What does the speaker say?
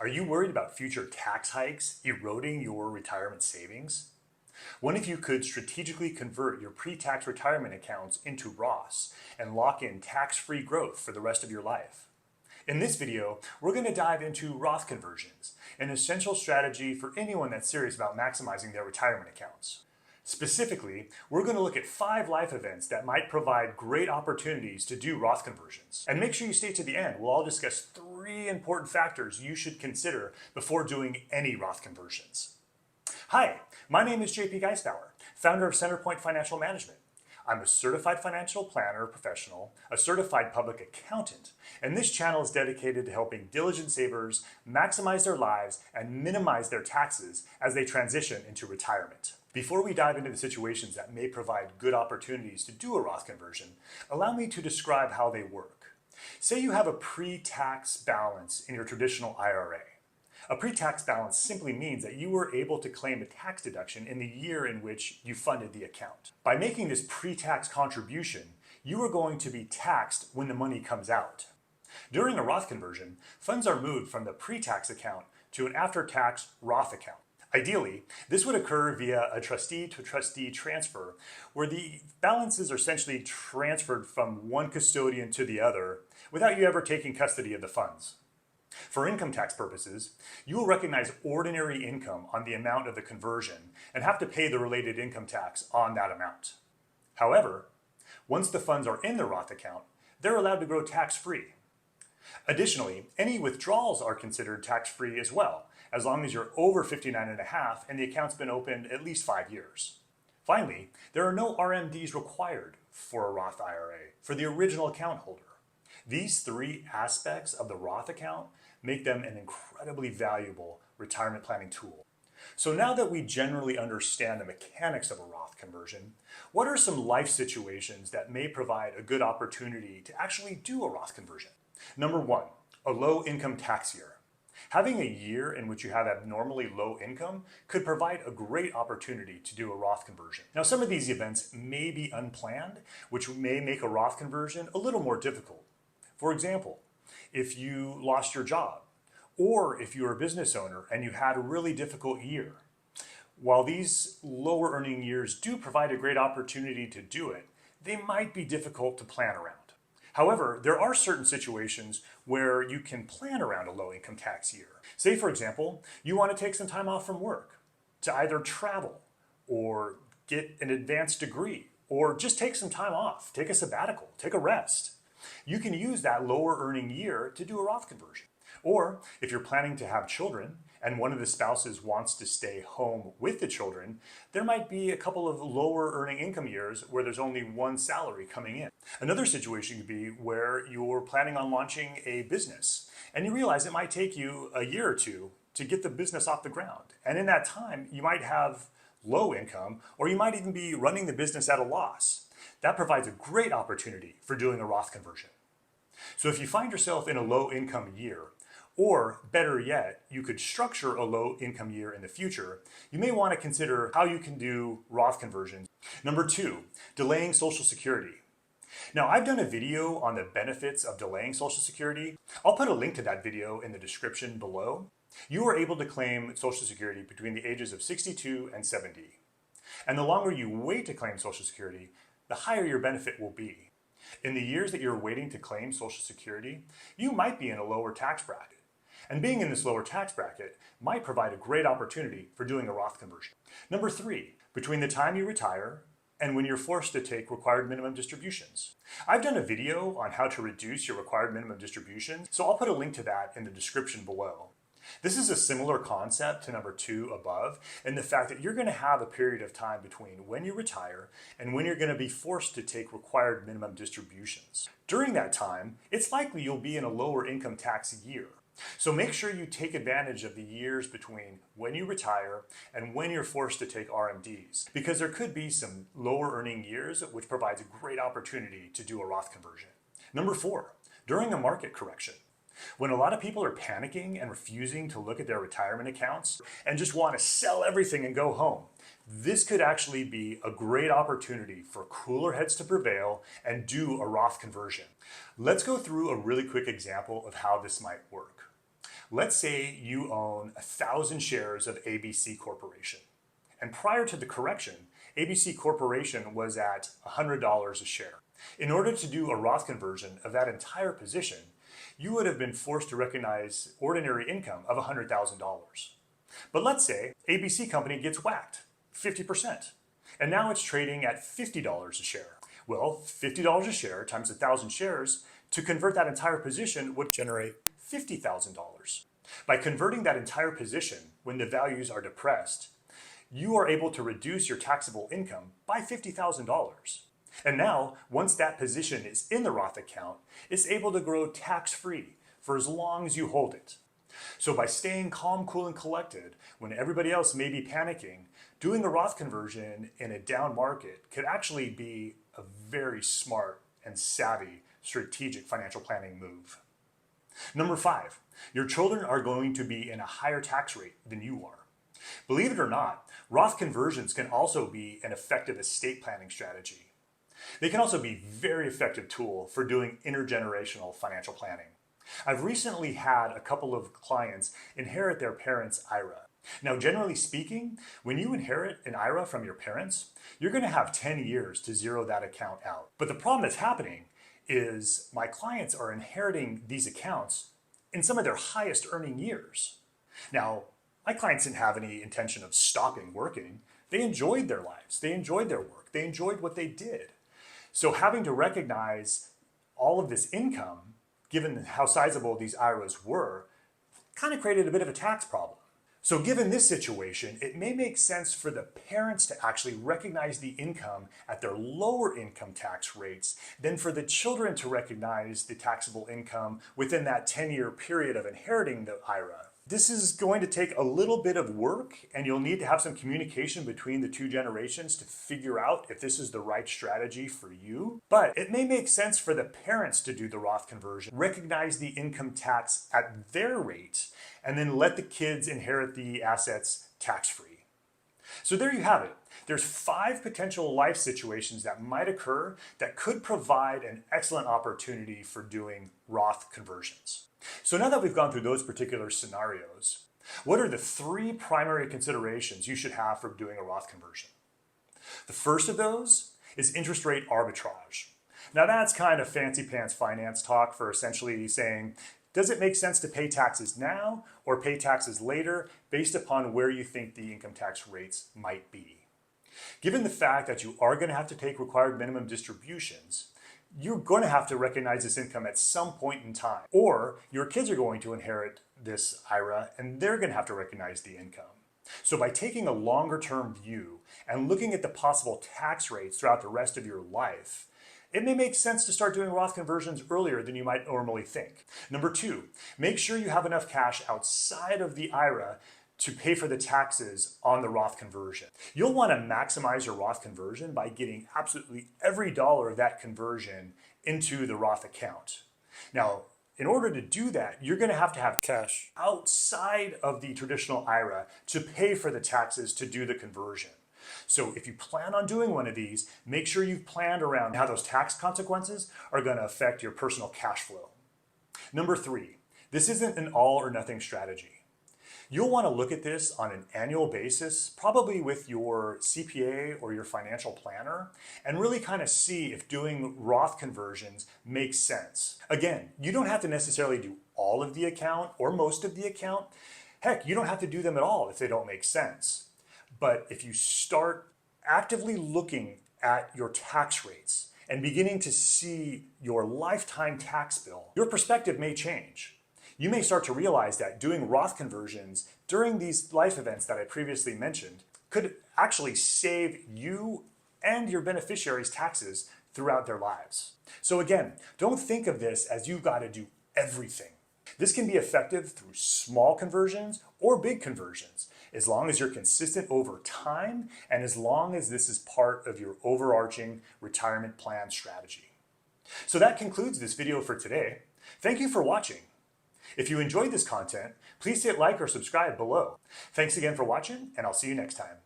Are you worried about future tax hikes eroding your retirement savings? What if you could strategically convert your pre-tax retirement accounts into Roths and lock in tax-free growth for the rest of your life? In this video, we're going to dive into Roth conversions, an essential strategy for anyone that's serious about maximizing their retirement accounts. Specifically, we're going to look at 5 life events that might provide great opportunities to do Roth conversions. And make sure you stay to the end. We'll all discuss 3 important factors you should consider before doing any Roth conversions. Hi, my name is JP Geisbauer, founder of Centerpoint Financial Management. I'm a certified financial planner professional, a certified public accountant, and this channel is dedicated to helping diligent savers maximize their lives and minimize their taxes as they transition into retirement. Before we dive into the situations that may provide good opportunities to do a Roth conversion, allow me to describe how they work. Say you have a pre-tax balance in your traditional IRA. A pre-tax balance simply means that you were able to claim a tax deduction in the year in which you funded the account. By making this pre-tax contribution, you are going to be taxed when the money comes out. During a Roth conversion, funds are moved from the pre-tax account to an after-tax Roth account. Ideally, this would occur via a trustee-to-trustee transfer, where the balances are essentially transferred from one custodian to the other without you ever taking custody of the funds. For income tax purposes, you will recognize ordinary income on the amount of the conversion and have to pay the related income tax on that amount. However, once the funds are in the Roth account, they're allowed to grow tax-free. Additionally, any withdrawals are considered tax-free as well, as long as you're over 59.5 and the account's been opened at least 5 years. Finally, there are no RMDs required for a Roth IRA for the original account holder. These 3 aspects of the Roth account make them an incredibly valuable retirement planning tool. So now that we generally understand the mechanics of a Roth conversion, what are some life situations that may provide a good opportunity to actually do a Roth conversion? Number 1, a low income tax year. Having a year in which you have abnormally low income could provide a great opportunity to do a Roth conversion. Now, some of these events may be unplanned, which may make a Roth conversion a little more difficult. For example, if you lost your job, or if you're a business owner and you had a really difficult year. While these lower earning years do provide a great opportunity to do it, they might be difficult to plan around. However, there are certain situations where you can plan around a low income tax year. Say, for example, you want to take some time off from work to either travel or get an advanced degree or just take some time off, take a sabbatical, take a rest. You can use that lower earning year to do a Roth conversion. Or if you're planning to have children and one of the spouses wants to stay home with the children, there might be a couple of lower earning income years where there's only one salary coming in. Another situation could be where you're planning on launching a business and you realize it might take you a year or 2 to get the business off the ground. And in that time, you might have low income or you might even be running the business at a loss. That provides a great opportunity for doing a Roth conversion. So if you find yourself in a low income year, or better yet, you could structure a low income year in the future, you may want to consider how you can do Roth conversions. Number 2, delaying Social Security. Now, I've done a video on the benefits of delaying Social Security. I'll put a link to that video in the description below. You are able to claim Social Security between the ages of 62 and 70. And the longer you wait to claim Social Security, the higher your benefit will be. In the years that you're waiting to claim Social Security, you might be in a lower tax bracket. And being in this lower tax bracket might provide a great opportunity for doing a Roth conversion. Number 3, between the time you retire and when you're forced to take required minimum distributions. I've done a video on how to reduce your required minimum distributions, so I'll put a link to that in the description below. This is a similar concept to number 2 above, in the fact that you're going to have a period of time between when you retire and when you're going to be forced to take required minimum distributions. During that time, it's likely you'll be in a lower income tax year. So make sure you take advantage of the years between when you retire and when you're forced to take RMDs, because there could be some lower earning years, which provides a great opportunity to do a Roth conversion. Number 4, during a market correction. When a lot of people are panicking and refusing to look at their retirement accounts and just want to sell everything and go home, this could actually be a great opportunity for cooler heads to prevail and do a Roth conversion. Let's go through a really quick example of how this might work. Let's say you own 1,000 shares of ABC Corporation. And prior to the correction, ABC Corporation was at $100 a share. In order to do a Roth conversion of that entire position, you would have been forced to recognize ordinary income of $100,000. But let's say ABC company gets whacked, 50%. And now it's trading at $50 a share. Well, $50 a share times 1,000 shares to convert that entire position would generate $50,000. By converting that entire position when the values are depressed, you are able to reduce your taxable income by $50,000. And now, once that position is in the Roth account, it's able to grow tax-free for as long as you hold it. So by staying calm, cool, and collected when everybody else may be panicking, doing a Roth conversion in a down market could actually be a very smart and savvy strategic financial planning move. Number 5, your children are going to be in a higher tax rate than you are. Believe it or not, Roth conversions can also be an effective estate planning strategy. They can also be a very effective tool for doing intergenerational financial planning. I've recently had a couple of clients inherit their parents' IRA. Now, generally speaking, when you inherit an IRA from your parents, you're going to have 10 years to zero that account out. But the problem that's happening is my clients are inheriting these accounts in some of their highest earning years. Now, my clients didn't have any intention of stopping working. They enjoyed their lives. They enjoyed their work. They enjoyed what they did. So having to recognize all of this income, given how sizable these IRAs were, kind of created a bit of a tax problem. So given this situation, it may make sense for the parents to actually recognize the income at their lower income tax rates than for the children to recognize the taxable income within that 10-year period of inheriting the IRA. This is going to take a little bit of work, and you'll need to have some communication between the two generations to figure out if this is the right strategy for you. But it may make sense for the parents to do the Roth conversion, recognize the income tax at their rate, and then let the kids inherit the assets tax-free. So there you have it. There's 5 potential life situations that might occur that could provide an excellent opportunity for doing Roth conversions. So now that we've gone through those particular scenarios, what are the 3 primary considerations you should have for doing a Roth conversion? The first of those is interest rate arbitrage. Now that's kind of fancy pants finance talk for essentially saying, does it make sense to pay taxes now or pay taxes later based upon where you think the income tax rates might be? Given the fact that you are going to have to take required minimum distributions, you're going to have to recognize this income at some point in time. Or your kids are going to inherit this IRA and they're going to have to recognize the income. So by taking a longer term view and looking at the possible tax rates throughout the rest of your life, it may make sense to start doing Roth conversions earlier than you might normally think. Number 2, make sure you have enough cash outside of the IRA to pay for the taxes on the Roth conversion. You'll want to maximize your Roth conversion by getting absolutely every dollar of that conversion into the Roth account. Now, in order to do that, you're going to have cash outside of the traditional IRA to pay for the taxes to do the conversion. So if you plan on doing one of these, make sure you've planned around how those tax consequences are going to affect your personal cash flow. Number 3, this isn't an all or nothing strategy. You'll want to look at this on an annual basis, probably with your CPA or your financial planner, and really kind of see if doing Roth conversions makes sense. Again, you don't have to necessarily do all of the account or most of the account. Heck, you don't have to do them at all if they don't make sense. But if you start actively looking at your tax rates and beginning to see your lifetime tax bill, your perspective may change. You may start to realize that doing Roth conversions during these life events that I previously mentioned could actually save you and your beneficiaries taxes throughout their lives. So again, don't think of this as you've got to do everything. This can be effective through small conversions or big conversions, as long as you're consistent over time and as long as this is part of your overarching retirement plan strategy. So that concludes this video for today. Thank you for watching. If you enjoyed this content, please hit like or subscribe below. Thanks again for watching, and I'll see you next time.